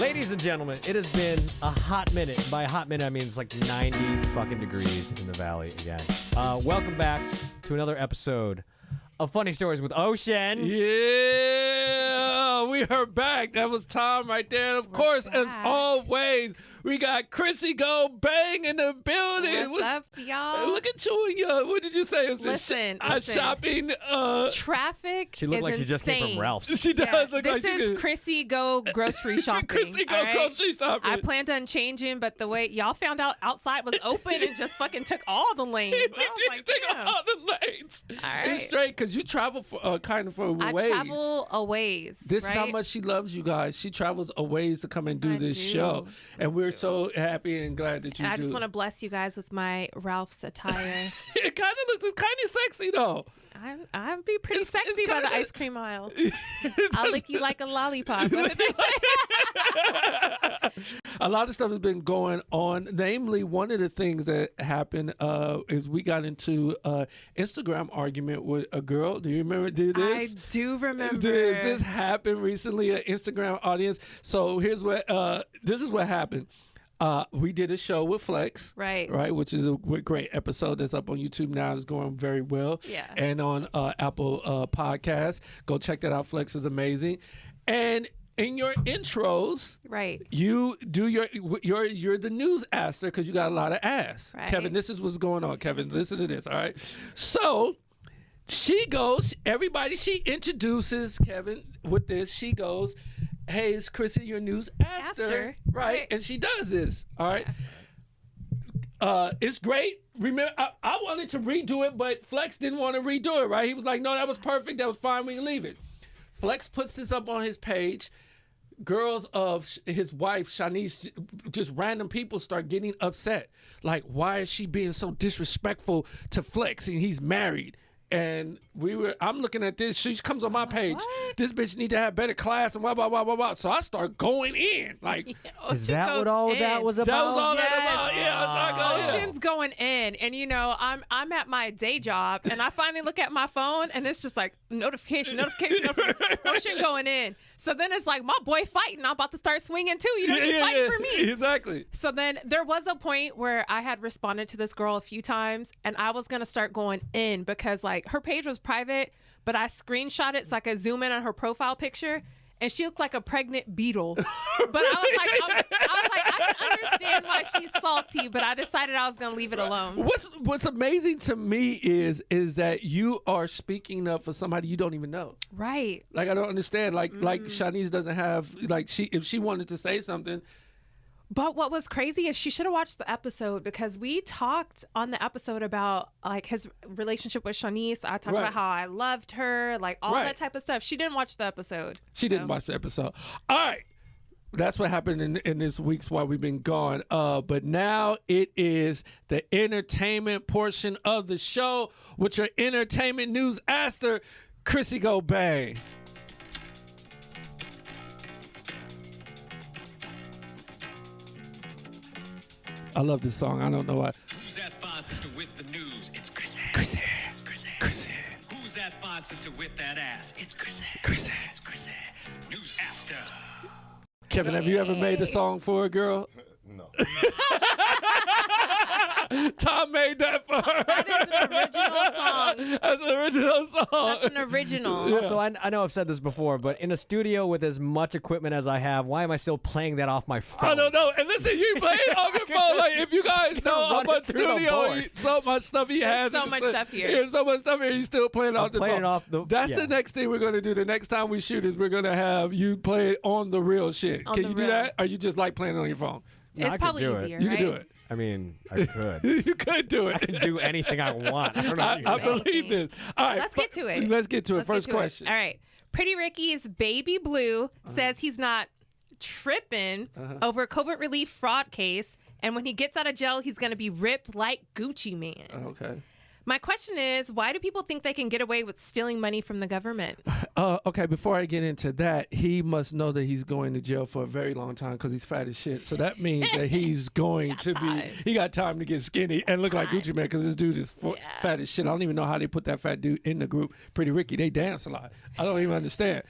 Ladies and gentlemen, it has been a hot minute. By a hot minute, I mean it's like 90 fucking degrees in the valley again. Welcome back to another episode of Funny Stories with Ocean. Yeah, we are back. That was Tom right there. Of course, as always, we got Chrissy Go Bang in the building. What's up, y'all? Look at you and your, what did you say? Listen. Shopping. Traffic. She looked like she just came from Ralph's. She does look like she This is Chrissy Go grocery shopping. Chrissy Go grocery shopping. I planned on changing, but the way y'all found out outside was open and just fucking took all the lanes. We didn't take all the lanes. All right. It's straight because you travel for kind of for a ways. I travel a ways. This is how much she loves you guys. She travels a ways to come and do this show, and we're so happy and glad that you do. I just want to bless you guys with my Ralph's attire. It kind of looks kind of sexy though. I'd be pretty sexy by the ice cream aisle. I'll lick you like a lollipop. A lot of stuff has been going on. Namely, one of the things that happened is we got into an Instagram argument with a girl. Do you remember this? I do remember. This happened recently, an Instagram audience. So here's what, this is what happened. We did a show with Flex, right, which is a great episode that's up on YouTube now. It's going very well, and on Apple Podcasts. Go check that out. Flex is amazing, and in your intros, you do you're the news aster because you got a lot of ass. Kevin, this is what's going on. Kevin, listen to this. All right, so she goes. Everybody she introduces Kevin with this. She goes, hey, it's Chrissy, your news aster, right? And she does this, all right? It's great. Remember, I wanted to redo it, but Flex didn't want to redo it, right? He was like, no, that was perfect. That was fine. We can leave it. Flex puts this up on his page. Girls of his wife, Shanice, just random people start getting upset. Like, why is she being so disrespectful to Flex and he's married? And I'm looking at this. She comes on my page. What? This bitch need to have better class and blah, blah, blah, blah, blah. So I start going in. Like, is that what all that was about? That was all that about. Yeah, Ocean's going in. And, you know, I'm at my day job, and I finally look at my phone, and it's just like notification. Ocean going in. So then it's like, my boy fighting. I'm about to start swinging, too. You know, he's fighting for me. Exactly. So then there was a point where I had responded to this girl a few times, and I was going to start going in because, like, her page was private, but I screenshot it so I could zoom in on her profile picture, and she looked like a pregnant beetle. But I can understand why she's salty, but I decided I was going to leave it alone. What's amazing to me is that you are speaking up for somebody you don't even know. Right. Like, I don't understand. Like Shanice doesn't have, like, if she wanted to say something. But what was crazy is she should have watched the episode, because we talked on the episode about, like, his relationship with Shanice. I talked about how I loved her, like, all that type of stuff. She didn't watch the episode. She didn't watch the episode. All right. That's what happened in this week's while we've been gone. But now it is the entertainment portion of the show with your entertainment news aster, Chrissy Go Bang. I love this song. I don't know why. Who's that fine sister with the news? It's Chrissy. Chrissy. It's Chrissy. Chrissy. Who's that fine sister with that ass? It's Chrissy. Chrissy. It's Chrissy. News aster. Kevin, have you ever made a song for a girl? No. Tom made that for her. That is an original song. That's an original song. That's an original. Yeah. So I know I've said this before, but in a studio with as much equipment as I have, why am I still playing that off my phone? I don't know. And listen, you play it off your phone. Like, if you guys know how much studio, so much stuff he has. There's so much stuff here. There's so much stuff here. He's still playing it off the phone. That's the next thing we're going to do. The next time we shoot is we're going to have you play it on the real shit. Can you do that? Or you just like playing it on your phone? No, it's probably easier, You can do it. I mean, I could. You could do it. I can do anything I want. I believe this. All right. Let's get to it. Let's get to it. First question. All right. Pretty Ricky's Baby Blue says he's not tripping over a COVID relief fraud case, and when he gets out of jail, he's going to be ripped like Gucci Mane. Okay. My question is, why do people think they can get away with stealing money from the government? Okay, before I get into that, he must know that he's going to jail for a very long time because he's fat as shit. So that means that he's going to be, he got time to get skinny and look like Gucci Mane because this dude is fat as shit. I don't even know how they put that fat dude in the group. Pretty Ricky, they dance a lot. I don't even understand.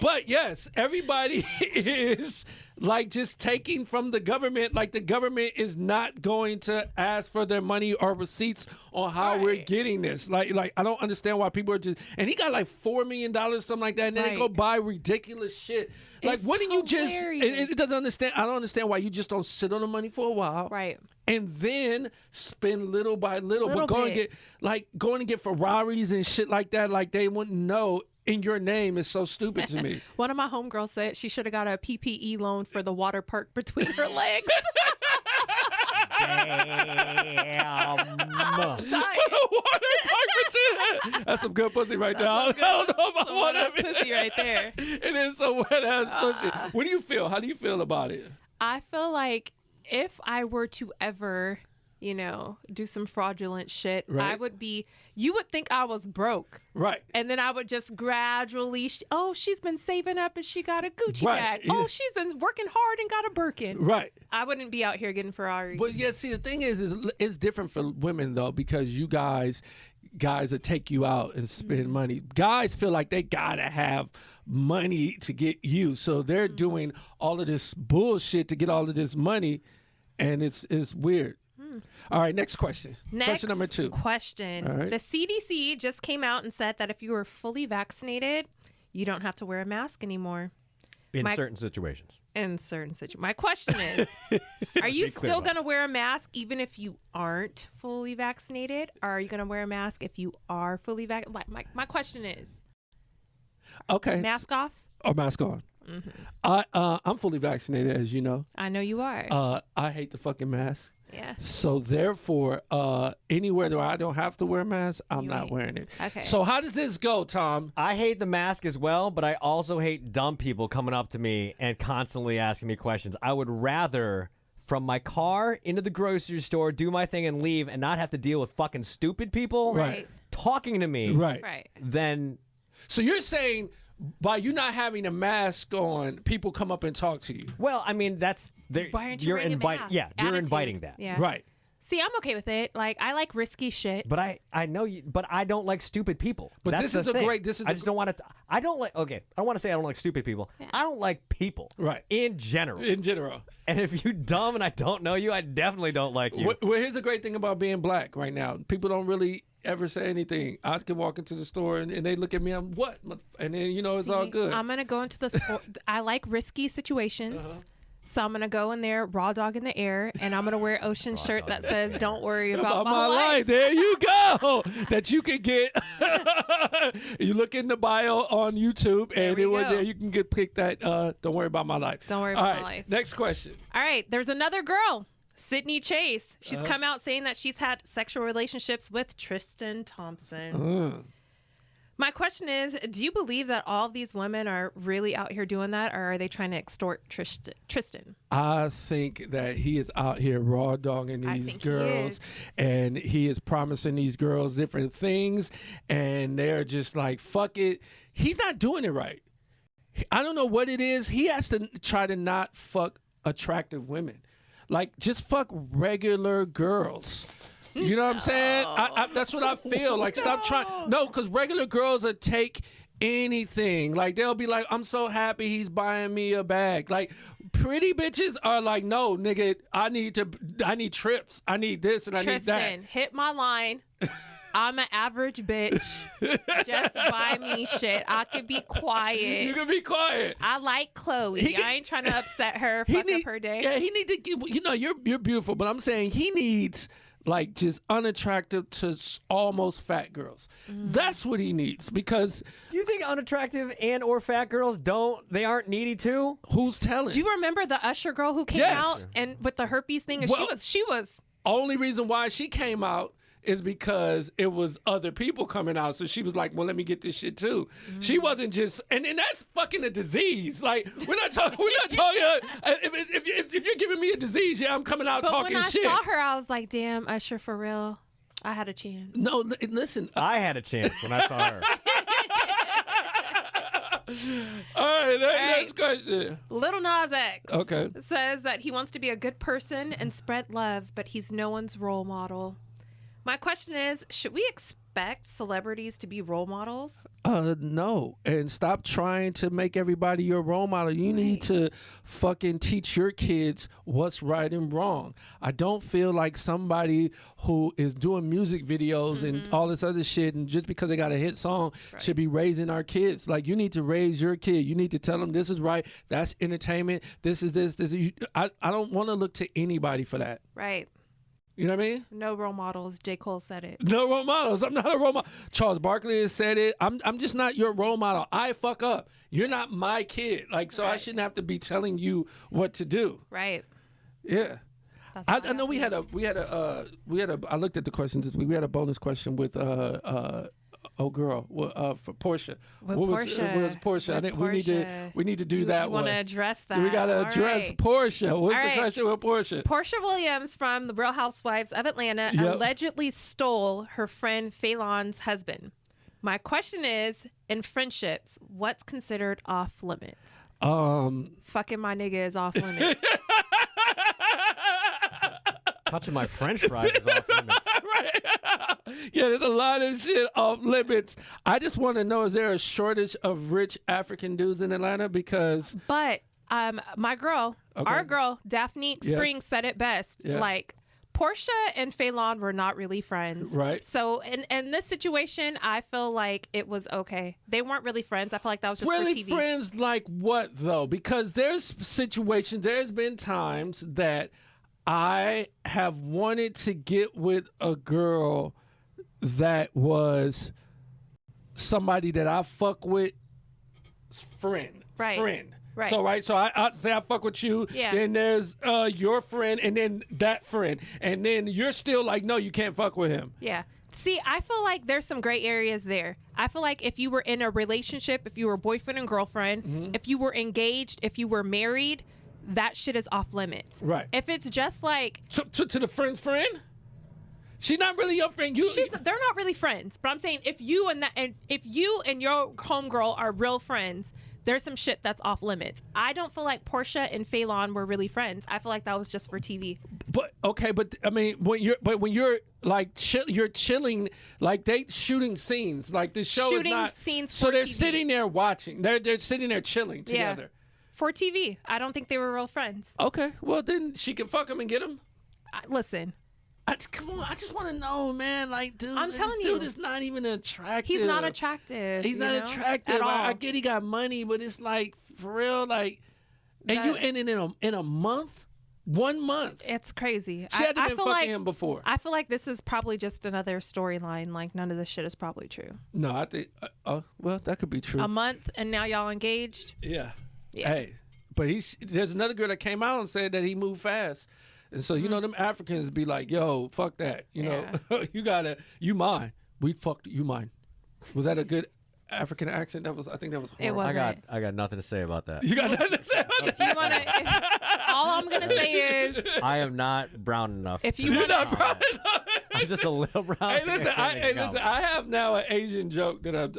But yes, everybody is like just taking from the government. Like the government is not going to ask for their money or receipts on how we're getting this. Like I don't understand why people are just. And he got like $4 million, something like that, and then they go buy ridiculous shit. Like, wouldn't you just? It doesn't understand. I don't understand why you just don't sit on the money for a while, right? And then spend little by little, but going to get Ferraris and shit like that. Like they wouldn't know. In your name is so stupid to me. One of my homegirls said she should have got a PPE loan for the water park between her legs. Damn. That's some good pussy right there. I don't know if I want that pussy right there. It is some wet ass pussy. What do you feel? How do you feel about it? I feel like if I were to ever, do some fraudulent shit, I would be. You would think I was broke, right? And then I would just gradually. She's been saving up and she got a Gucci bag. Yeah. Oh, she's been working hard and got a Birkin. Right. I wouldn't be out here getting Ferraris. But yeah, see, the thing is it's different for women though, because you guys that take you out and spend money. Guys feel like they gotta have money to get you, so they're doing all of this bullshit to get all of this money, and it's weird. All right, next question. Question number 2. Question. All right. The CDC just came out and said that if you were fully vaccinated, you don't have to wear a mask anymore. In certain situations. My question is, are you still going to wear a mask even if you aren't fully vaccinated? Or are you going to wear a mask if you are fully vaccinated? My question is, okay, mask off? Or mask on? Mm-hmm. I'm fully vaccinated, as you know. I know you are. I hate the fucking mask. Yeah. So therefore, anywhere that I don't have to wear a mask, I'm not wearing it. Okay. So how does this go, Tom? I hate the mask as well, but I also hate dumb people coming up to me and constantly asking me questions. I would rather from my car into the grocery store, do my thing and leave and not have to deal with fucking stupid people talking to me than... So you're saying... by you not having a mask on, people come up and talk to you. Well, I mean, you're inviting. Yeah, you're inviting that. Yeah. Right. See, I'm okay with it. Like, I like risky shit. But I know you. But I don't like stupid people. But that's this is the thing. I just don't want to. I don't like. Okay, I don't want to say I don't like stupid people. Yeah. I don't like people. Right. In general. And if you're dumb and I don't know you, I definitely don't like you. Well, here's the great thing about being black right now. People don't really ever say anything. I can walk into the store and they look at me. I'm what? And then it's all good. I'm gonna go into the store. I like risky situations. So I'm going to go in there, raw dog in the air, and I'm going to wear an ocean shirt that says, don't worry about my life. There you go. That you can get. You look in the bio on YouTube, and there you can pick that, don't worry about my life. Don't worry about my life. Next question. All right. There's another girl, Sydney Chase. She's come out saying that she's had sexual relationships with Tristan Thompson. My question is, do you believe that all of these women are really out here doing that, or are they trying to extort Tristan? I think that he is out here raw dogging these girls, and he is promising these girls different things, and they're just like, fuck it. He's not doing it right. I don't know what it is. He has to try to not fuck attractive women. Like, just fuck regular girls. You know what I'm saying? That's what I feel. Like, stop trying. No, because regular girls will take anything. Like, they'll be like, I'm so happy he's buying me a bag. Like, pretty bitches are like, no, nigga, I need trips. I need this and I need that. Tristan, hit my line. I'm an average bitch. Just buy me shit. I could be quiet. You can be quiet. I like Chloe. I ain't trying to upset her, fuck up her day. Yeah, he need to give, you're beautiful, but I'm saying he needs... like just unattractive to almost fat girls. That's what he needs, because... Do you think unattractive and or fat girls aren't needy too? Who's telling? Do you remember the Usher girl who came out and with the herpes thing? And she was... Only reason why she came out is because it was other people coming out. So she was like, well, let me get this shit too. She wasn't just, and that's fucking a disease. Like, we're not talking, if you're giving me a disease, I'm coming out talking shit. When I saw her, I was like, damn, Usher, for real. I had a chance. No, listen. I had a chance when I saw her. All right, next question. Lil Nas X says that he wants to be a good person and spread love, but he's no one's role model. My question is, should we expect celebrities to be role models? No. And stop trying to make everybody your role model. You need to fucking teach your kids what's right and wrong. I don't feel like somebody who is doing music videos and all this other shit, and just because they got a hit song, should be raising our kids. Like, you need to raise your kid. You need to tell them this is right. That's entertainment. This is this. I don't want to look to anybody for that. Right. You know what I mean? No role models. J. Cole said it. No role models. I'm not a role model. Charles Barkley has said it. I'm just not your role model. I fuck up. You're not my kid. Like, so I shouldn't have to be telling you what to do. Right. Yeah. I know we had a I looked at the questions this week. We had a bonus question with for Porsha. What was Porsha? I think we need to do that one. We want to address that. We got to address Porsha. What's the question with Porsha? Porsha Williams from the Real Housewives of Atlanta allegedly stole her friend Phelan's husband. My question is, in friendships, what's considered off limits? Fucking my nigga is off limits. Touching my French fries is off limits. Right. Yeah, there's a lot of shit off limits. I just want to know, is there a shortage of rich African dudes in Atlanta? Because... But my girl, our girl, Daphne Springs said it best. Yeah. Like, Porsha and Phelan were not really friends. Right. So in this situation, I feel like it was okay. They weren't really friends. I feel like that was just really for TV. Friends like what, though? Because there's situations, there's been times that I have wanted to get with a girl that was somebody that I fuck with, friend. Right. So I say I fuck with you, then there's your friend, and then that friend, and then you're still like, no, you can't fuck with him. Yeah. See, I feel like there's some gray areas there. I feel like if you were in a relationship, if you were boyfriend and girlfriend, if you were engaged, if you were married, that shit is off limits. Right. If it's just like to the friend's friend, she's not really your friend. They're not really friends. But I'm saying if you and your homegirl are real friends, there's some shit that's off limits. I don't feel like Porsha and Phelan were really friends. I feel like that was just for TV. But I mean, when you're like you're chilling, like they shooting scenes, like the show shooting is not scenes. So they're TV. sitting there watching. They're sitting there chilling together. For TV. I don't think they were real friends. Okay, well then she can fuck him and get him. Listen. Come on, I just want to know, man. Like, dude, I'm telling you, dude is not even attractive. He's not attractive. He's not attractive at all. I get he got money, but it's like for real, like, and you ended in a month, 1 month. It's crazy. She hadn't been fucking him before. I feel like this is probably just another storyline. Like none of this shit is probably true. No, I think. Well, that could be true. A month and now y'all engaged. Yeah. Hey, but there's another girl that came out and said that he moved fast. And so, you know, them Africans be like, yo, fuck that. You know, you mine. We fucked you mine. Was that a good African accent? I think that was horrible. It wasn't. I got nothing to say about that. You got nothing to say about that? All I'm going to say is. I am not brown enough. If you You're not brown enough. I'm just a little brown. Hey, listen, I have now an Asian joke that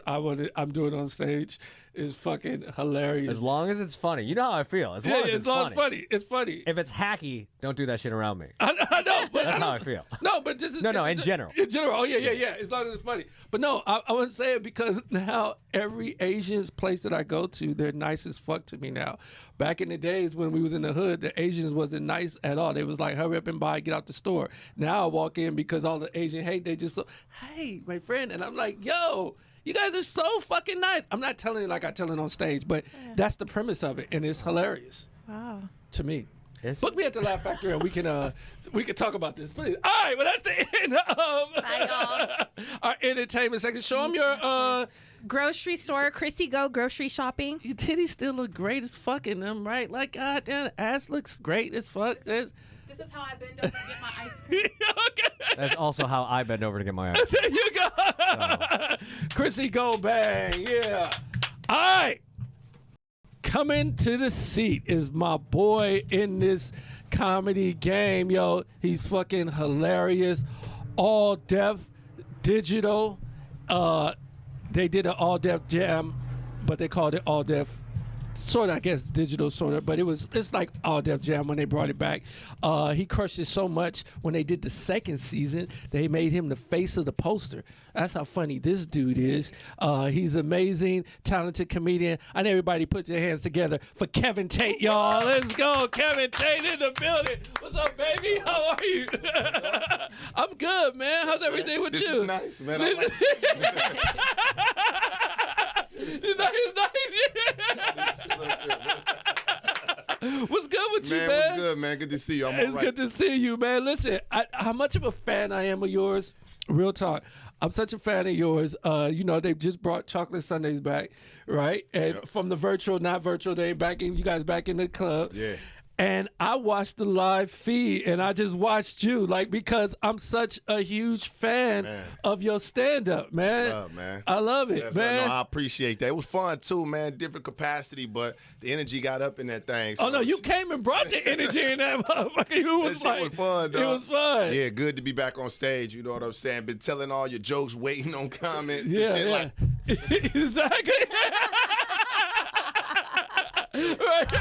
I'm doing on stage. Is fucking hilarious. As long as it's funny. You know how I feel. As long as it's funny. It's funny. If it's hacky, don't do that shit around me. I know. But that's how I feel. No, but this is... No, in general. In general. Oh, yeah. As long as it's funny. But no, I want to say it because now every Asian's place that I go to, they're nice as fuck to me now. Back in the days when we was in the hood, the Asians wasn't nice at all. They was like, hurry up and buy, get out the store. Now I walk in because all the Asian hate, they just so, hey, my friend. And I'm like, yo... You guys are so fucking nice. I'm not telling it like I tell it on stage, but that's the premise of it, and it's hilarious. Wow. To me. Book me at the Laugh Factory, and we can talk about this, please. All right, well that's the end of our entertainment section. Show them your grocery store. Chrissy, go grocery shopping. Your titties still look great as fuck in them, right? Like goddamn, ass looks great as fuck. This is how I bend over to get my ice cream. Okay. That's also how I bend over to get my ice cream. There you go. So. Chrissy, go bang. Yeah. All right. Coming to the seat is my boy in this comedy game. Yo, he's fucking hilarious. All deaf, digital. They did an all deaf jam, but they called it all deaf sort of, I guess, digital sort of, but it's like All Def Jam when they brought it back. He crushed it so much when they did the second season, they made him the face of the poster. That's how funny this dude is. He's amazing, talented comedian. I need everybody put your hands together for Kevin Tate, y'all. Let's go, Kevin Tate in the building. What's up, baby? How are you? I'm good, man. How's everything with this you? This is nice, man. I like this. What's good with you, man? What's good, man? Good to see you. It's good to see you, man. Listen, how much of a fan I am of yours, real talk. I'm such a fan of yours. You know, they've just brought Chocolate Sundays back, right? And from the virtual, not virtual, they back in. You guys back in the club. Yeah. And I watched the live feed, and I just watched you, like, because I'm such a huge fan of your stand-up, man. Love, man. I love it, man. No, I appreciate that. It was fun, too, man. Different capacity, but the energy got up in that thing. So oh, no, you came and brought the energy in that motherfucker. It was that shit was fun, dog. It was fun. Yeah, good to be back on stage, you know what I'm saying? Been telling all your jokes, waiting on comments and Yeah, shit yeah. like Exactly. right.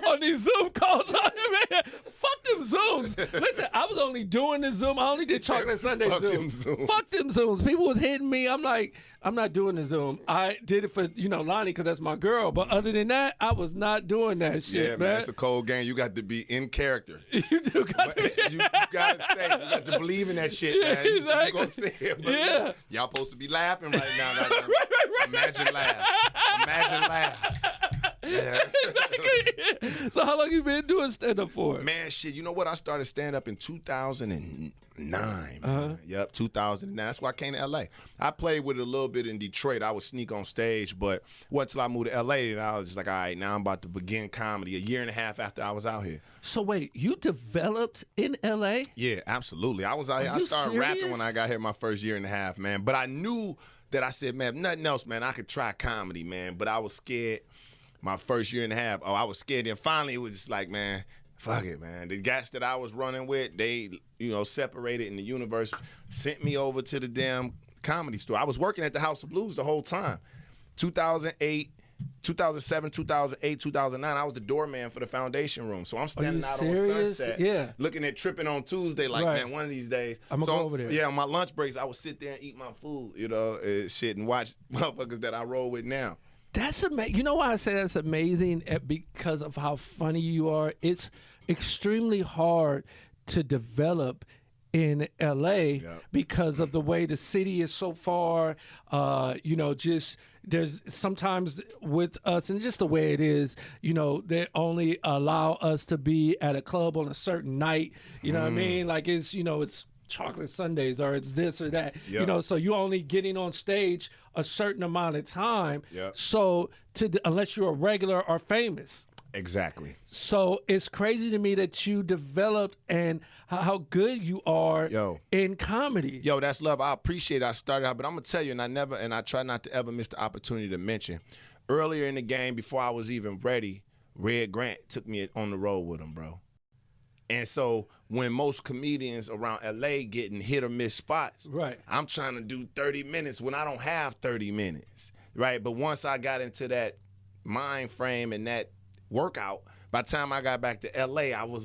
On these Zoom calls, man. Fuck them Zooms. Listen, I was only doing the Zoom. I only did Chocolate Sunday Fuck Zoom. them Zooms. Fuck them Zooms. People was hitting me. I'm like, I'm not doing the Zoom. I did it for, Lonnie, because that's my girl. But other than that, I was not doing that shit, yeah, man. It's a cold game. You got to be in character. You do got to be. You got to stay. You got to believe in that shit, man. Exactly. You going to say it. But Yeah. Y'all supposed to be laughing right now. right. Imagine laughs. Imagine laughs. Yeah. Exactly. So how long you been doing stand-up for? Man, shit, you know what? I started stand-up in 2009. Man. Yep, 2009. That's why I came to L.A. I played with it a little bit in Detroit. I would sneak on stage, but wasn't until I moved to L.A. and I was just like, all right, now I'm about to begin comedy a year and a half after I was out here. So wait, you developed in L.A.? Yeah, absolutely. I was out here. I started rapping when I got here my first year and a half, man. But I knew that I said, man, nothing else, man. I could try comedy, man. But I was scared. My first year and a half, I was scared. And finally, it was just like, man, fuck it, man. The guys that I was running with, they, separated in the universe, sent me over to the damn comedy store. I was working at the House of Blues the whole time. 2008, 2007, 2008, 2009, I was the doorman for the Foundation Room. So I'm standing out on Sunset, looking at Tripping on Tuesday, like, man, one of these days. I'm going to go over there. Yeah, on my lunch breaks, I would sit there and eat my food, shit, and watch motherfuckers that I roll with now. That's amazing. You know why I say that's amazing? Because of how funny you are. It's extremely hard to develop in LA because of the way the city is so far. Just there's sometimes with us, and just the way it is, they only allow us to be at a club on a certain night. You know what I mean? Like it's Chocolate Sundays or it's this or that. So you only getting on stage a certain amount of time. So unless you're a regular or famous. Exactly. So it's crazy to me that you developed and how good you are in comedy. Yo, that's love. I appreciate it. I started out, but I'm gonna tell you, and I try not to ever miss the opportunity to mention. Earlier in the game, before I was even ready, Red Grant took me on the road with him, bro. And so when most comedians around LA getting hit or miss spots, I'm trying to do 30 minutes when I don't have 30 minutes, right? But once I got into that mind frame and that workout, by the time I got back to LA, I was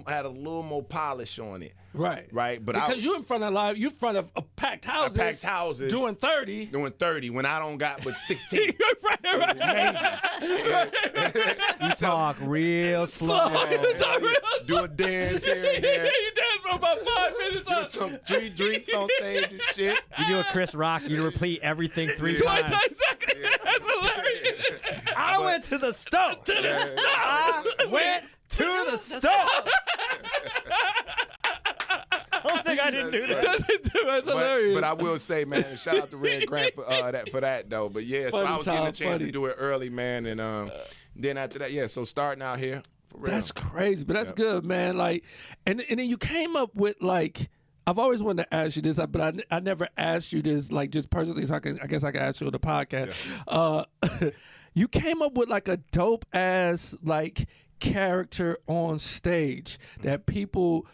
had a little more polish on it. Right. But because you in front of packed houses. Doing 30. Doing 30 when I don't got but 16. You talk real slow. Do a dance here and there. You dance for about 5 minutes. Do some 3 drinks on stage and shit. You do a Chris Rock. You repeat everything 3 times. Exactly. That's hilarious. I went to the stove. I went to the stove. I don't think I didn't do that. That's hilarious. But I will say, man, shout out to Red Grant for that though. But yeah, so I was getting a chance to do it early, man, and then after that, so starting out here. For real. That's crazy, but that's good, man. Like, and then you came up with like. I've always wanted to ask you this, but I never asked you this, like, just personally, so I guess I can ask you on the podcast. Yeah. You came up with, like, a dope-ass, like, character on stage that people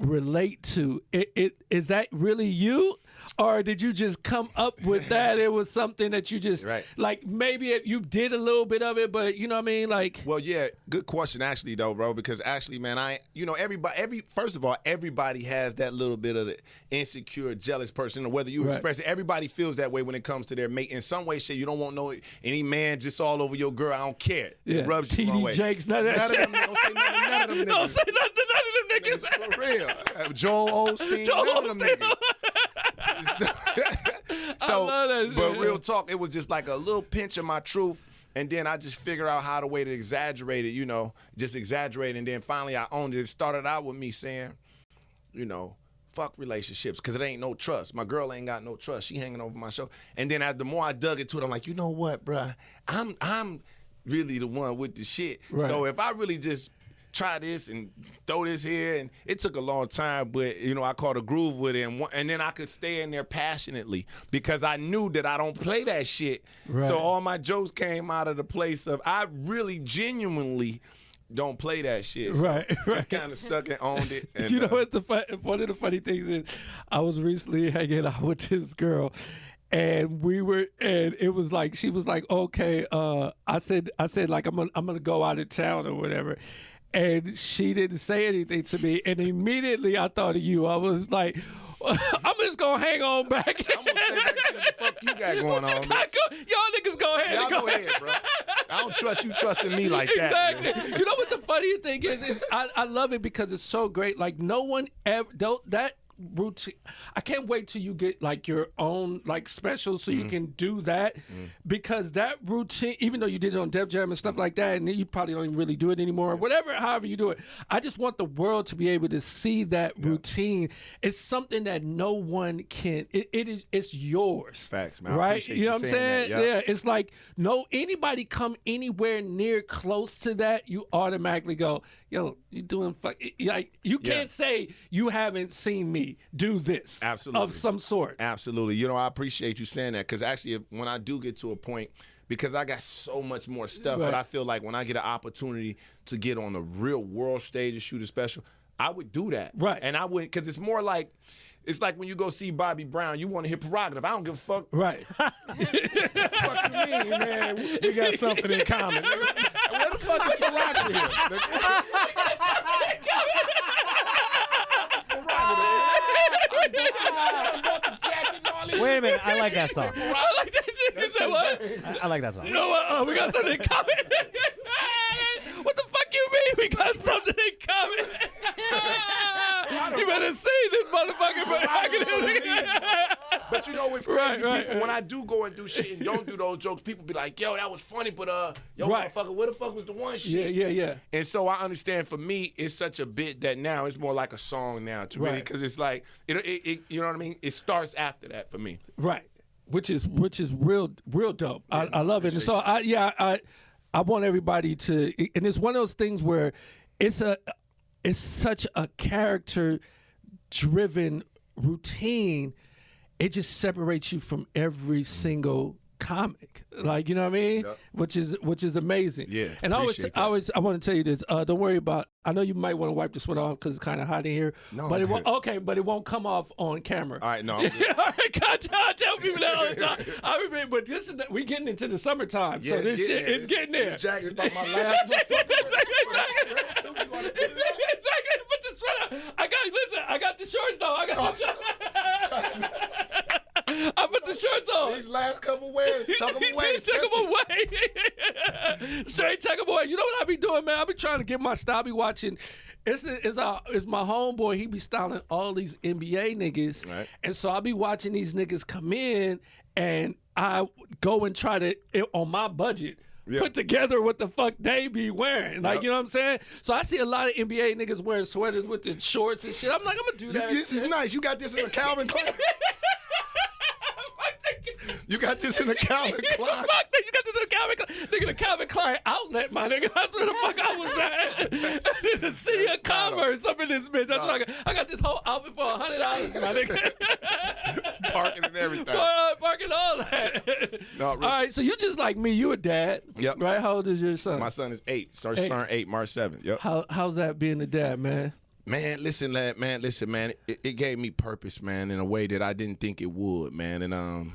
relate to. Is that really you? Or did you just come up with that? It was something that you just, like, maybe you did a little bit of it, but you know what I mean? Like, well, yeah, good question, actually, though, bro, because actually, man, first of all, everybody has that little bit of the insecure, jealous person, whether you express it, everybody feels that way when it comes to their mate. In some way, shit, you don't want any man just all over your girl. I don't care. It rubs you the wrong way. Jakes, none of that shit. Don't say none of them niggas. Don't say nothing to none of them niggas. For real. Joel Osteen, none of them niggas. So, I love that shit. But real talk, it was just like a little pinch of my truth, and then I just figured out how the way to exaggerate it, just exaggerate, and then finally I owned it. It started out with me saying, fuck relationships, because it ain't no trust. My girl ain't got no trust. She hanging over my shoulder. And then the more I dug into it, I'm like, you know what, bruh? I'm really the one with the shit. Right. So if I really just try this and throw this here, and it took a long time, but I caught a groove with it, and then I could stay in there passionately because I knew that I don't play that shit. Right. So all my jokes came out of the place of I really genuinely don't play that shit. So right. Just kind of stuck and owned it. And, what one of the funny things is, I was recently hanging out with this girl. And it was like, she was like, okay, I said like, I'm gonna go out of town or whatever. And she didn't say anything to me. And immediately I thought of you. I was like, I'm just going to hang on back. I'm going to stay back to what the fuck you got going on. Y'all niggas go ahead. Y'all go ahead, bro. I don't trust you trusting me like that. Exactly. You know what the funny thing is I love it because it's so great. Like, no one ever, that routine, I can't wait till you get like your own like special so you can do that, because that routine, even though you did it on Def Jam and stuff like that, and you probably don't even really do it anymore, whatever, however you do it, I just want the world to be able to see that routine. It's something that no one can, it's yours. Facts, man. Right? You know what I'm saying? Yeah, it's like, anybody come anywhere near close to that, you automatically go, yo, you doing like, you can't say you haven't seen me do this. Absolutely. Of some sort. Absolutely. I appreciate you saying that, because actually when I do get to a point, because I got so much more stuff, but I feel like when I get an opportunity to get on the real world stage and shoot a special, I would do that. Right. And I would, because it's more like, it's like when you go see Bobby Brown, you want to hear Prerogative. I don't give a fuck. Right. What the fuck you mean, man? We got something in common. Where the fuck is Prerogative here? Wait a minute, I like that song. I like that shit. You said what? I like that song. You know what? We got something in common. What the fuck you mean we got something in common? You better see this motherfucker Prerogative. But you know what's crazy? People, when I do go and do shit and don't do those jokes, people be like, yo, that was funny, but motherfucker, where the fuck was the one shit? Yeah. And so I understand, for me, it's such a bit that now it's more like a song now to really, because it's like, it you know what I mean? It starts after that for me. Right. Which is real dope. Yeah, I love it. And so I want everybody to, and it's one of those things where it's such a character driven routine. It just separates you from every single comic, like, you know what I mean? Yep. Which is amazing. Yeah. And I want to tell you this. Don't worry about. I know you might want to wipe the sweat off because it's kind of hot in here. No, but it won't. Okay, but it won't come off on camera. All right, no. All right, I tell people that all the time. I remember, but this is we getting into the summertime, so this shit is getting there. This jacket is about my last motherfucker. Exactly. Put the sweater. I got the shorts though. I got the shorts. I put the shorts on. These last couple wears, tuck them away. Tuck them away. Straight tuck them away. You know what I be doing, man? I be trying to get my style. I be watching. It's my homeboy. He be styling all these NBA niggas. Right. And so I be watching these niggas come in, and I go and try to, on my budget, put together what the fuck they be wearing. Like, you know what I'm saying? So I see a lot of NBA niggas wearing sweaters with the shorts and shit. I'm like, I'm going to do that. This is nice. You got this in a Calvin Klein. You got this in a Calvin Klein. Fuck that, you got this in a Calvin Klein. Nigga, the Calvin Klein outlet, my nigga. That's where the fuck I was at. The city of commerce up in this bitch. That's what I got this whole outfit for $100, my nigga. Parking and everything. Parking all that. No, all right, so you just like me. You a dad. Yep. Right? How old is your son? My son is 8. Starts turning 8 March 7th. Yep. How's that being a dad, man? Man, listen, man. It gave me purpose, man, in a way that I didn't think it would, man. And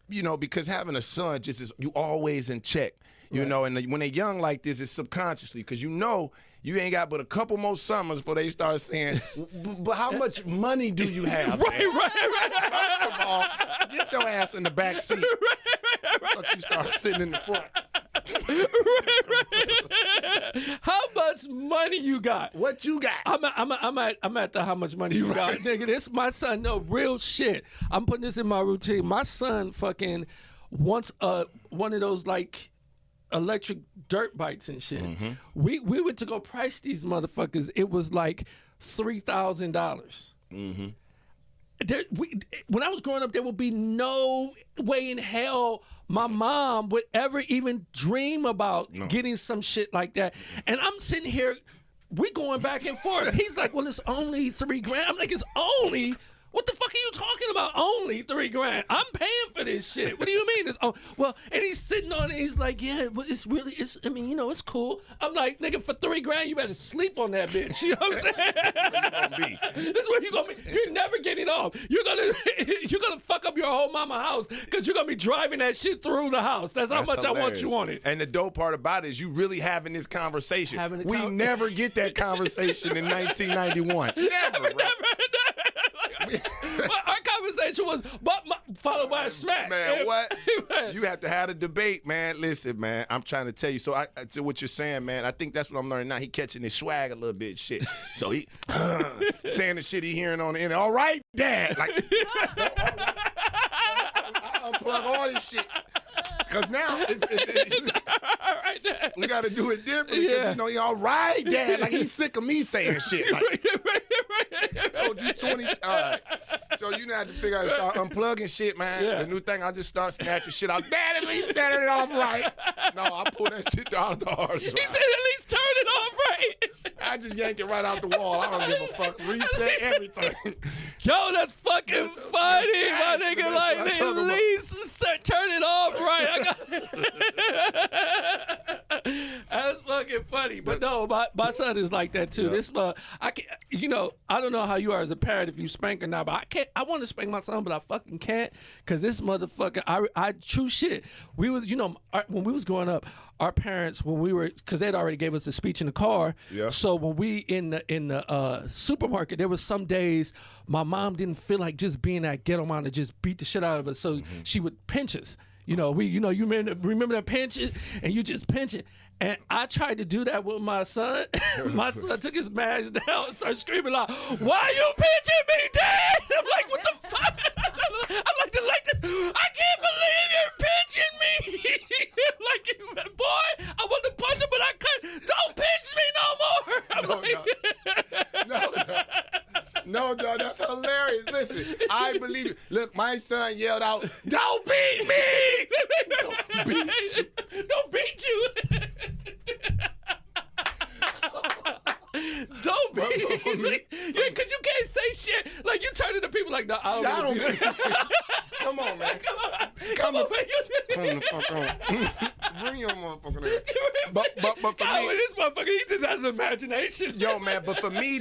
you know, because having a son just is you always in check, you know. And when they're young like this, it's subconsciously because you know you ain't got but a couple more summers before they start saying, "But how much money do you have?" Right. First of all, get your ass in the back seat. You start sitting in the front. How much money you got? What you got? I'm at the how much money you got, nigga. This my son. No real shit. I'm putting this in my routine. My son fucking wants one of those like electric dirt bikes and shit. Mm-hmm. We went to go price these motherfuckers. It was like $3,000. Mm-hmm. When I was growing up, there would be no way in hell my mom would ever even dream about getting some shit like that. And I'm sitting here, we going back and forth. He's like, well, it's only $3,000. I'm like, it's only? What the fuck are you talking about? Only $3,000. I'm paying for this shit. What do you mean? Well, and he's sitting on it. He's like, yeah, but it's it's cool. I'm like, nigga, for $3,000, you better sleep on that bitch. You know what I'm saying? That's where you gonna be. You're never getting off. You're gonna fuck up your whole mama house because you're gonna be driving that shit through the house. That's how much hilarious. I want you on it. And the dope part about it is you really having this conversation. We never get that conversation in 1991. Never. But our conversation was followed by a smack. Man, what? You have to have a debate, man. Listen, man, I'm trying to tell you. So to what you're saying, man, I think that's what I'm learning now. He catching his swag a little bit, shit. So he saying the shit he hearing on the internet. All right, Dad. Like, I unplug all this shit. Because now we got to do it differently. Because, he all right, Dad. Like, he's sick of me saying shit. Like, I told you 20 times. So you have to figure out to start unplugging shit, man. The new thing, I just start snatching shit out. Dad, at least set it off right. No, I pull that shit out of the hard drive. He said, at least turn it off right. I just yank it right out the wall. I don't give a fuck. Reset everything. Yo, that's fucking funny, my nigga. Like, at least turn it off right. That's fucking funny. But no, my son is like that too. This I can't, I don't know how you are as a parent if you spank or not, but I want to spank my son, but I fucking can't because this motherfucker, I true shit. We was, when we was growing up, our parents, when we were, because they'd already gave us a speech in the car. Yeah. So when we in the supermarket, there was some days my mom didn't feel like just being that ghetto mom to just beat the shit out of us. So she would pinch us. You remember that pinch it, and you just pinch it. And I tried to do that with my son. My son took his mask down and started screaming like, "Why are you pinching me, Dad?" I'm like, "What the fuck?" I'm like, I can't believe you're pinching me. Like, boy, I want to punch him, but I couldn't. Don't pinch me no more. No, that's hilarious. Listen, I believe you. Look, my son yelled out, "Don't beat me!" Don't beat you. Don't beat you. Don't beat me. Yeah, because you can't say shit. Like, you turn to the people like, no, I don't Come on, man. Come on, man. Come the fuck on. Bring your motherfucking ass. But for me, this motherfucker, he just has an imagination. Yo, man, but for me,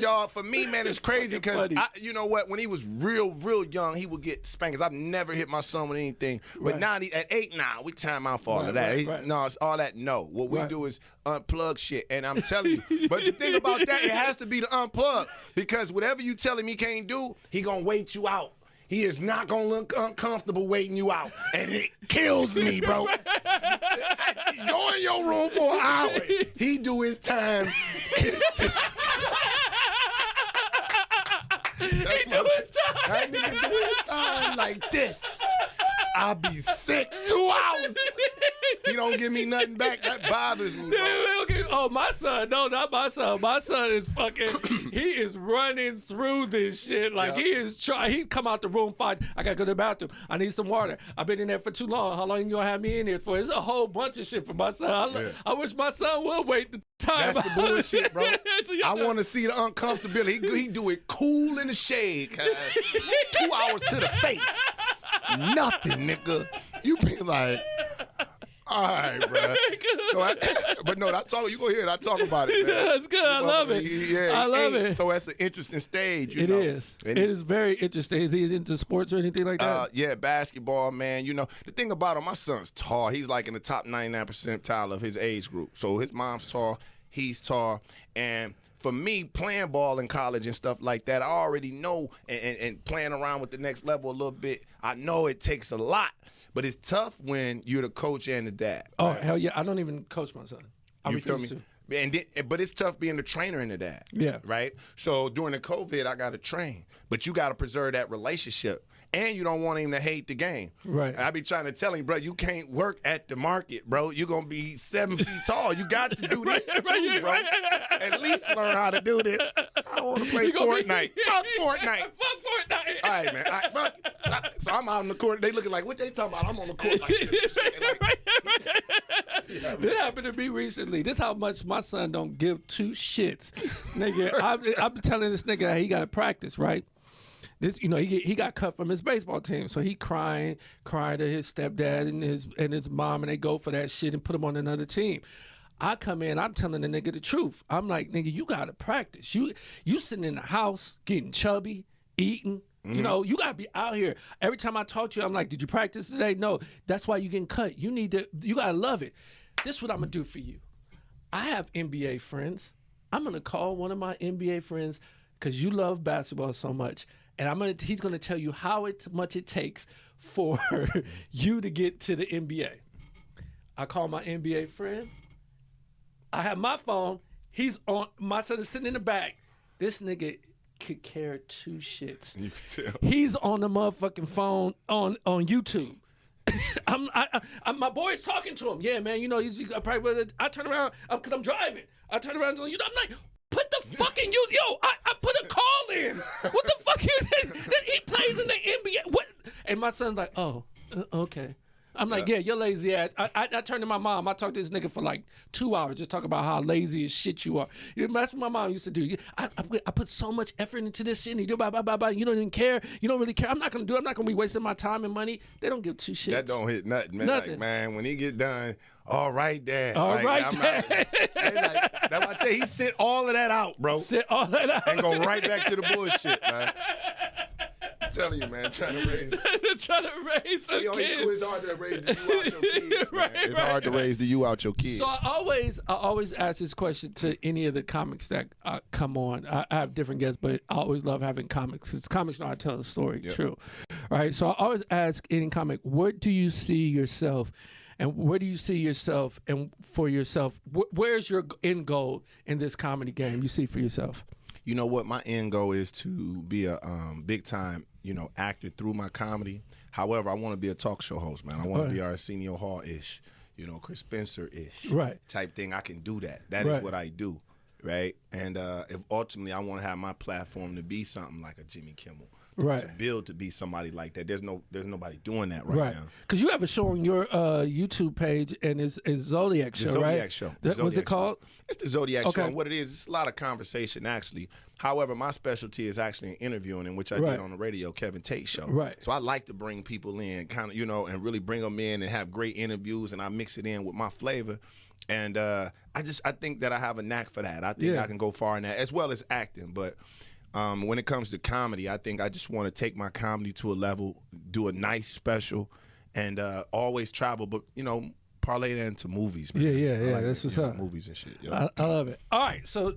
man, it's crazy because, you know what, when he was real young, he would get spanked. I've never hit my son with anything. But now, at 8 now, we time out for all of that. No, it's all that no. What we do is unplug shit. And I'm telling you, but the thing about that, it has to be the unplug. Because whatever you tell him he can't do, he gonna wait you out. He is not gonna look uncomfortable waiting you out. And it kills me, bro. Go in your room for an hour. He do his time. He do his time. That nigga do his time like this. I'll be sick 2 hours. He don't give me nothing back. That bothers me, bro. Oh, my son. No, not my son. My son is fucking, he is running through this shit. Like, he is trying. He come out the room, fine. I got to go to the bathroom. I need some water. I've been in there for too long. How long you going to have me in here for? It's a whole bunch of shit for my son. I wish my son would wait the time. That's the bullshit, bro. I want to see the uncomfortability. He do it cool in the shade. 2 hours to the face. Nothing, nigga. You be like, All right, bro. But no, you go hear it. I talk about it, man. That's good. I love it. I love it. So that's an interesting stage. It is. It is very interesting. Is he into sports or anything like that? Yeah, basketball, man. You know, the thing about him, my son's tall. He's like in the top 99 percentile of his age group. So his mom's tall. He's tall. And for me, playing ball in college and stuff like that, I already know, and playing around with the next level a little bit, I know it takes a lot. But it's tough when you're the coach and the dad. Oh, right? hell yeah. I don't even coach my son. I refuse to. But it's tough being the trainer and the dad. Yeah. Right? So during the COVID, I got to train. But you got to preserve that relationship. And you don't want him to hate the game. Right. And I be trying to tell him, bro, you can't work at the market, bro. You're going to be 7 feet tall. You got to do this too, bro. At least learn how to do this. I want to play Fortnite. Fuck Fortnite. Fuck Fortnite. All right, man. So I'm out on the court. They looking like, what they talking about? I'm on the court like this. This happened to me recently. This how much my son don't give two shits. Nigga, I'm telling this nigga he got to practice, right? This, you know, he got cut from his baseball team, so he crying to his stepdad and his mom, and they go for that shit and put him on another team. I come in, I'm telling the nigga the truth. I'm like, nigga, you gotta practice. You sitting in the house getting chubby, eating. Mm-hmm. You know, you gotta be out here. Every time I talk to you, I'm like, did you practice today? No, that's why you getting cut. You gotta love it. This is what I'm gonna do for you. I have NBA friends. I'm gonna call one of my NBA friends because you love basketball so much. And he's going to tell you how much it takes for you to get to the NBA. I call my NBA friend. I have my phone. He's on. My son is sitting in the back. This nigga could care two shits. You can tell. He's on the motherfucking phone on YouTube. My boy's talking to him. Yeah, man. You know, I turn around because I'm driving. I turn around and I'm like, put the fucking I put a call in. What the fuck you did? He plays in the NBA. What? And my son's like, oh, okay. I'm like, yeah, you're lazy ass. I turned to my mom. I talked to this nigga for like 2 hours, just talking about how lazy as shit you are. That's what my mom used to do. I put so much effort into this shit, and you do blah, blah, blah, blah. You don't even care. You don't really care. I'm not going to be wasting my time and money. They don't give two shits. That don't hit nothing, man. Nothing. Like, man, when he get done, all right, Dad. All right, Dad. That's why I tell you, he sent all of that out, bro. Sent all that out. And go right back to the bullshit, man. I'm telling you, man, trying to raise some kids. It's hard to raise the you out your kids, man. It's hard to raise the you out your kids. So I always ask this question to any of the comics that come on. I have different guests, but I always love having comics. It's comics know how to tell a story, true. All right, so I always ask any comic, what do you see yourself? And where do you see yourself and for yourself? Where's your end goal in this comedy game you see for yourself? You know what? My end goal is to be a big time, actor through my comedy. However, I want to be a talk show host, man. I want to be Arsenio Hall-ish, Chris Spencer-ish type thing. I can do that. That is what I do, right? And if ultimately I want to have my platform to be something like a Jimmy Kimmel. To build to be somebody like that. There's nobody doing that right now. Because you have a show on your YouTube page, and it's Zodiac Show, Zodiac Show. What's it called? It's the Zodiac Show. And what it is, it's a lot of conversation, actually. However, my specialty is actually in interviewing, in which I did on the radio, Kevin Tate show. So I like to bring people in, kind of, and really bring them in and have great interviews, and I mix it in with my flavor. And I think that I have a knack for that. I think I can go far in that, as well as acting. But when it comes to comedy, I think I just want to take my comedy to a level, do a nice special, and always travel, but, parlay that into movies, man. Yeah. That's what's up. Movies and shit. I love it. All right, so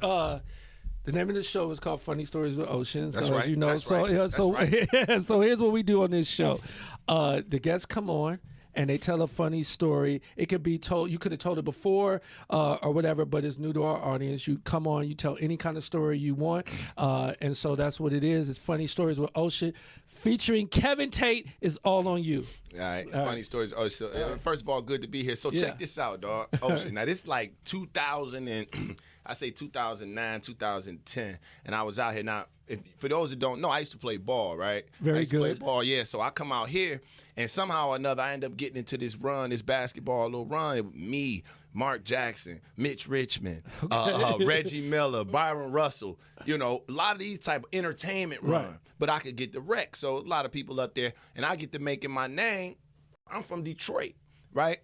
the name of the show is called Funny Stories with Ocean. That's so right. As you know, That's right. So here's what we do on this show. The guests come on, and they tell a funny story. It could be told, you could have told it before or whatever, but it's new to our audience. You come on, you tell any kind of story you want. And so that's what it is. It's Funny Stories with Ocean, featuring Kevin Tate. Is all on you. All right. Funny Stories. Oh, so, first of all, good to be here. So check this out, dog. Ocean. Now, this is like 2000 and I say 2009, 2010, and I was out here. Now, for those that don't know, I used to play ball, right? Very I used good. to play ball, yeah. So I come out here, and somehow or another, I end up getting into this basketball little run. Me, Mark Jackson, Mitch Richmond, Reggie Miller, Byron Russell, a lot of these type of entertainment run. But I could get the rec. So a lot of people up there, and I get to making my name. I'm from Detroit, right?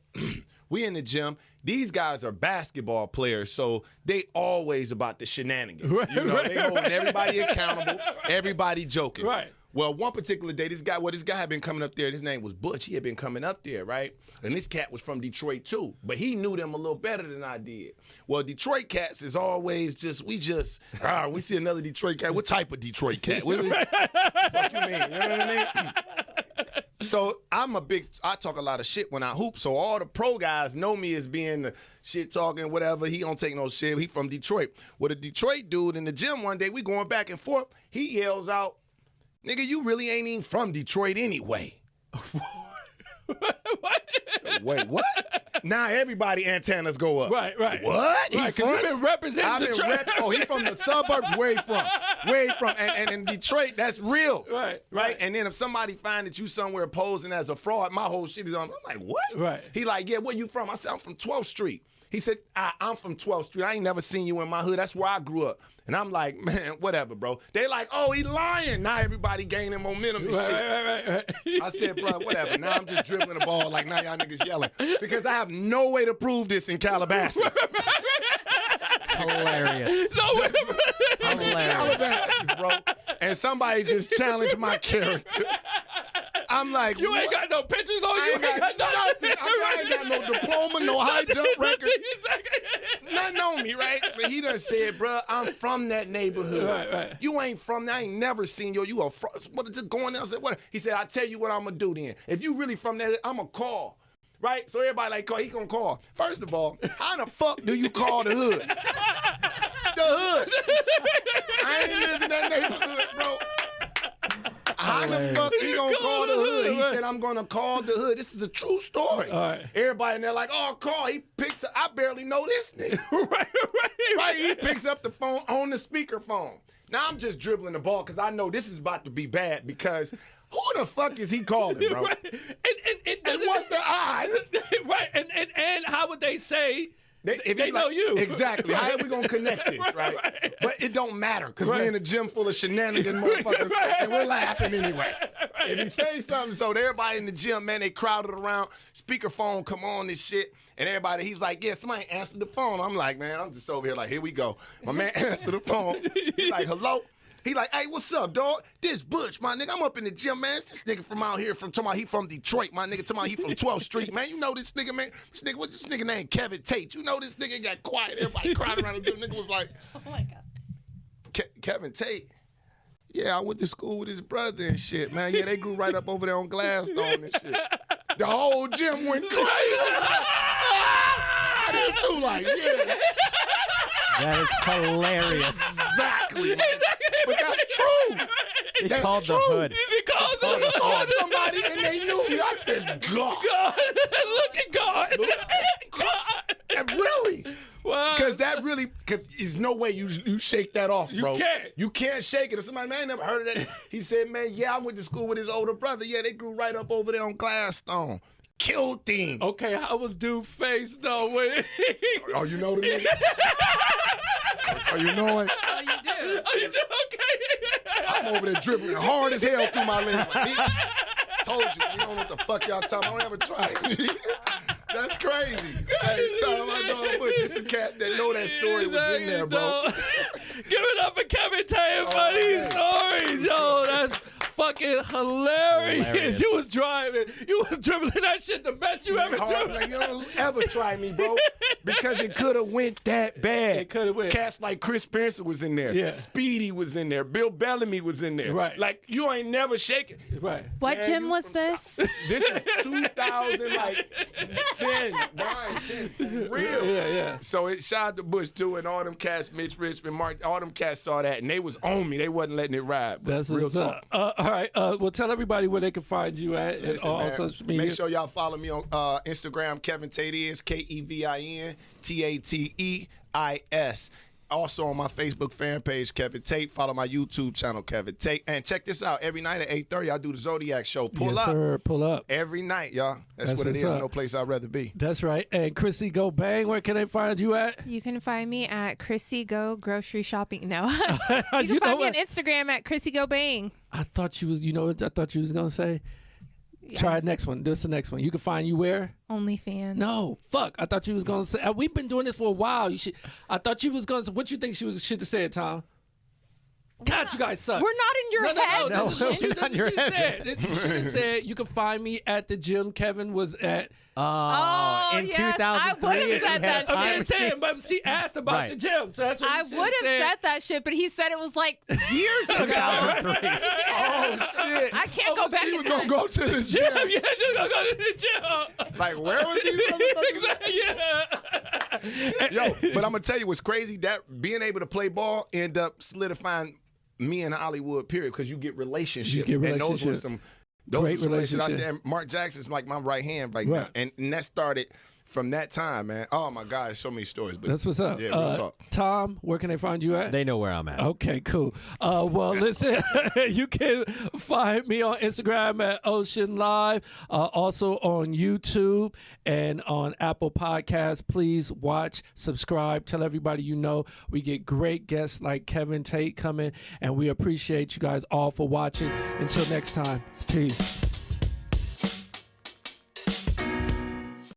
We in the gym. These guys are basketball players, so they always about the shenanigans. Right, you know, right, they holding right. everybody accountable, everybody joking. Right. Well, one particular day, this guy had been coming up there. His name was Butch. He had been coming up there, right? And this cat was from Detroit too, but he knew them a little better than I did. Well, Detroit cats is always we see another Detroit cat. What type of Detroit cat? What fuck you mean? You know what I mean? So I talk a lot of shit when I hoop. So all the pro guys know me as being the shit talking, whatever. He don't take no shit. He from Detroit. Well, the Detroit dude in the gym one day, we going back and forth. He yells out, "Nigga, you really ain't even from Detroit anyway." Wait, what? Now everybody antennas go up. Right. What? Right, because you've been representing Detroit. He from the suburbs. Where he from? And in Detroit, that's real. Right. And then if somebody find that you somewhere posing as a fraud, my whole shit is on. I'm like, what? Right. He like, yeah, where you from? I said, I'm from 12th Street. He said, I'm from 12th Street. I ain't never seen you in my hood. That's where I grew up. And I'm like, man, whatever, bro. They like, oh, he lying. Now everybody gaining momentum and shit. Right. I said, bro, whatever. Now I'm just dribbling the ball like now y'all niggas yelling. Because I have no way to prove this in Calabasas. Hilarious. I'm in Calabasas, bro. And somebody just challenged my character. I'm like, you ain't got no pictures on you. I ain't got nothing. I ain't got no diploma, no high jump record. Nothing on me, right? But he done said, bro, I'm from that neighborhood. Right. You ain't from that. I ain't never seen you. You a what is it going there? I said, what? He said, I tell you what I'm going to do then. If you really from that, I'm going to call. Right? So everybody like, he going to call. First of all, how the fuck do you call the hood? The hood. I ain't lived in that neighborhood, bro. How the fuck he gonna call the hood? He said, I'm gonna call the hood. This is a true story. Everybody in there like, oh, call. He picks up. I barely know this nigga. Right. He picks up the phone on the speakerphone. Now I'm just dribbling the ball because I know this is about to be bad because who the fuck is he calling, bro? Right. And what's the odds? Right. And how would they say they know like, you? Exactly. How are we going to connect this, right? But it don't matter because we're in a gym full of shenanigans motherfuckers and we're laughing anyway. If he say something, so everybody in the gym, man, they crowded around, speakerphone come on this shit, and everybody, he's like, yeah, somebody answered the phone. I'm like, man, I'm just over here like, here we go. My man answered the phone. He's like, hello? He like, hey, what's up, dog? This Butch, my nigga. I'm up in the gym, man. It's this nigga from out here, talking about he from Detroit, my nigga. Talking about he from 12th Street, man. You know this nigga, man? What's this nigga named Kevin Tate? You know this nigga got quiet. Everybody cried around the gym. Nigga was like, oh my God. Kevin Tate? Yeah, I went to school with his brother and shit, man. Yeah, they grew right up over there on Gladstone and shit. The whole gym went crazy. I did too, like, yeah. That is hilarious. Exactly. But that's true. He That's called true. the hood. He called somebody and they knew me. I said, God. Look at God. God. And really. Because that really, there's no way you shake that off, bro. You can't. You can't shake it. If somebody, man, I never heard of that. He said, man, yeah, I went to school with his older brother. Yeah, they grew right up over there on Gladstone. Killed him. Okay, how was dude face though? Oh, you know the nigga? So you know it? Oh, you do. Oh, you do? Okay. I'm over there dribbling hard as hell through my leg. Bitch, told you. You don't know what the fuck y'all talking about. Don't ever try it. That's crazy. Hey, shout out my dog Butch. There's some cats that know that story was in there, bro. Give it up for Kevin Tate for these stories. Yo, that's fucking hilarious. You was driving. You was dribbling that shit the best you ever dribbling. Like, you don't ever try me, bro. Because it could have went that bad. It could have went. Cats like Chris Spencer was in there. Yeah. Speedy was in there. Bill Bellamy was in there. Right. Like, you ain't never shaking. Right. What gym was this? This is 2010, 10, for real. Yeah. So it shout out to Bush too, and all them cats, Mitch Richmond, Mark, all them cats saw that, and they was on me. They wasn't letting it ride. That's real what's talk. up. All right. Well, tell everybody where they can find you at Listen, all man, social media. Make sure y'all follow me on Instagram. Kevin Tate is KevinTateis. Also on my Facebook fan page, Kevin Tate. Follow my YouTube channel, Kevin Tate. And check this out. Every night at 8:30, I do the Zodiac show. Pull up. Sir, pull up. Every night, y'all. That's what it is. Up. No place I'd rather be. That's right. And Chrissy Go Bang, where can they find you at? You can find me at Chrissy Go Grocery Shopping. No. You You can know find me what? on Instagram at Chrissy Go Bang. I thought you was, you know what I thought you was going to say? Try next one. This is the next one. You can find you where? OnlyFans. No, fuck. I thought you was gonna say. We've been doing this for a while. You should. I thought you was gonna. What you think should have said, Tom? God, you guys suck. We're not in your head. No, we're not in your head. You should have said you can find me at the gym. Kevin was at. In yes, 2003, I would have said that I'm shit. saying, but she asked about the gym, so that's what I you would have said. said that shit, but he said it was like years ago. 2003. Oh shit! I can't go back She in was time. gonna go to the gym. Yeah, she's gonna go to the gym. Like, where was these motherfuckers? Exactly. Yo, but I'm gonna tell you what's crazy. That being able to play ball end up solidifying me in Hollywood. Period, because you get relationships, and those were some. Great relationship. And Mark Jackson's like my right hand right now, and that started from that time, man. Oh my God, so many stories. But that's what's up. Yeah, real talk. Tom, where can they find you at? They know where I'm at. Okay, cool. Well, listen, you can find me on Instagram at Ocean Live, also on YouTube and on Apple Podcasts. Please watch, subscribe, tell everybody you know. We get great guests like Kevin Tate coming, and we appreciate you guys all for watching. Until next time, peace.